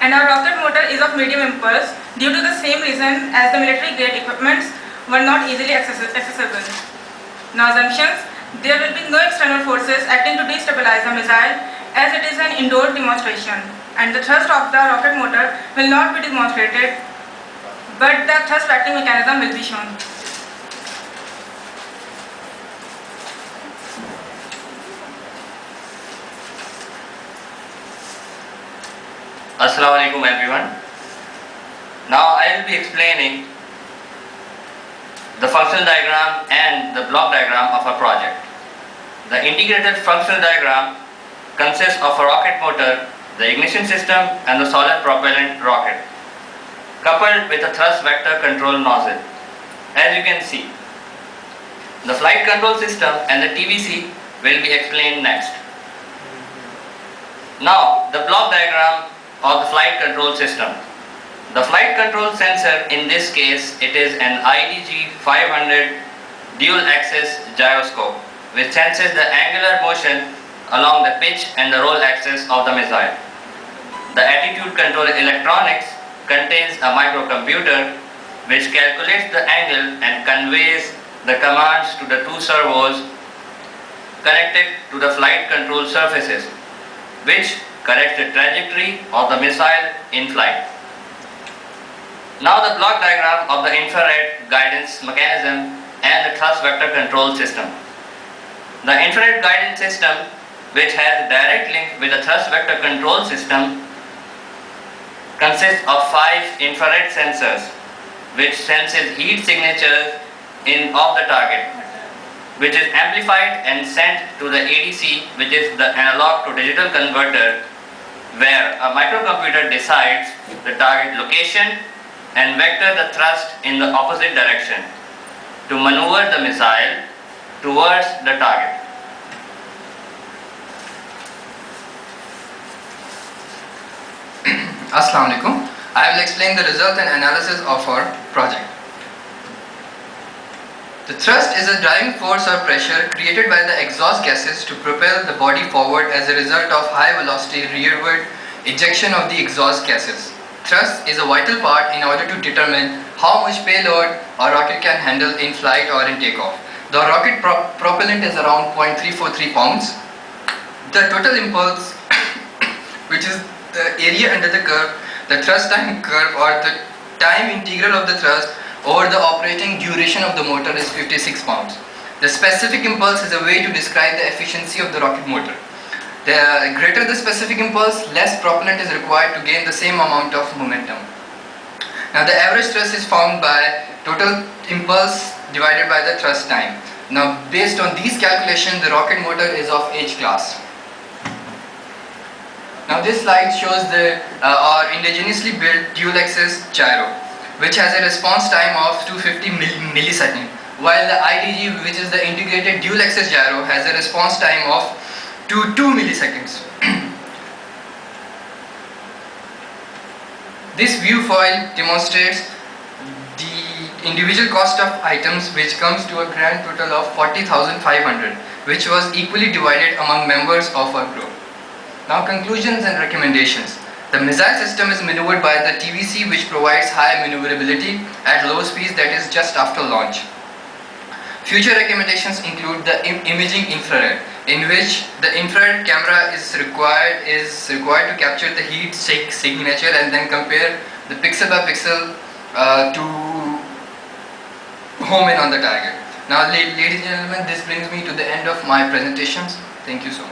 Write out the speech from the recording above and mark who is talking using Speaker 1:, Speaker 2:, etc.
Speaker 1: and our rocket motor is of medium impulse due to the same reason as the military grade equipments were not easily accessible. Now assumptions: there will be no external forces acting to destabilize the missile as it is an indoor demonstration, and the thrust of the rocket motor will not be demonstrated, but the thrust tracking mechanism will be shown.
Speaker 2: Assalamu alaikum everyone. Now I will be explaining the functional diagram and the block diagram of a project. The integrated functional diagram consists of a rocket motor, the ignition system and the solid propellant rocket, coupled with a thrust vector control nozzle. As you can see, the flight control system and the TVC will be explained next. Now the block diagram of the flight control system. The flight control sensor, in this case it is an IDG 500 dual axis gyroscope, which senses the angular motion along the pitch and the roll axis of the missile. The attitude control electronics contains a microcomputer which calculates the angle and conveys the commands to the two servos connected to the flight control surfaces, which corrects the trajectory of the missile in flight. Now the block diagram of the infrared guidance mechanism and the thrust vector control system. The infrared guidance system, which has a direct link with the thrust vector control system, consists of 5 infrared sensors which senses heat signatures of the target, which is amplified and sent to the ADC, which is the analog to digital converter, where a microcomputer decides the target location and vector the thrust in the opposite direction to maneuver the missile towards the target.
Speaker 3: Assalamu alaikum. I will explain the result and analysis of our project. The thrust is a driving force or pressure created by the exhaust gases to propel the body forward as a result of high velocity rearward ejection of the exhaust gases. Thrust is a vital part in order to determine how much payload a rocket can handle in flight or in takeoff. The rocket propellant is around 0.343 pounds. The total impulse, which is the area under the curve, the thrust time curve or the time integral of the thrust over the operating duration of the motor, is 56 pounds. The specific impulse is a way to describe the efficiency of the rocket motor. The greater the specific impulse, less propellant is required to gain the same amount of momentum. Now the average thrust is found by total impulse divided by the thrust time. Now based on these calculations, the rocket motor is of H class. Now this slide shows our indigenously built dual axis gyro, which has a response time of 250 milliseconds, while the IDG, which is the integrated dual axis gyro, has a response time of 2 milliseconds. This viewfoil demonstrates the individual cost of items, which comes to a grand total of 40,500, which was equally divided among members of our group. Now conclusions and recommendations. The missile system is maneuvered by the TVC, which provides high maneuverability at low speeds, that is just after launch. Future recommendations include the imaging infrared, in which the infrared camera is required to capture the heat signature and then compare the pixel by pixel to home in on the target. Now ladies and gentlemen, this brings me to the end of my presentations. Thank you so much.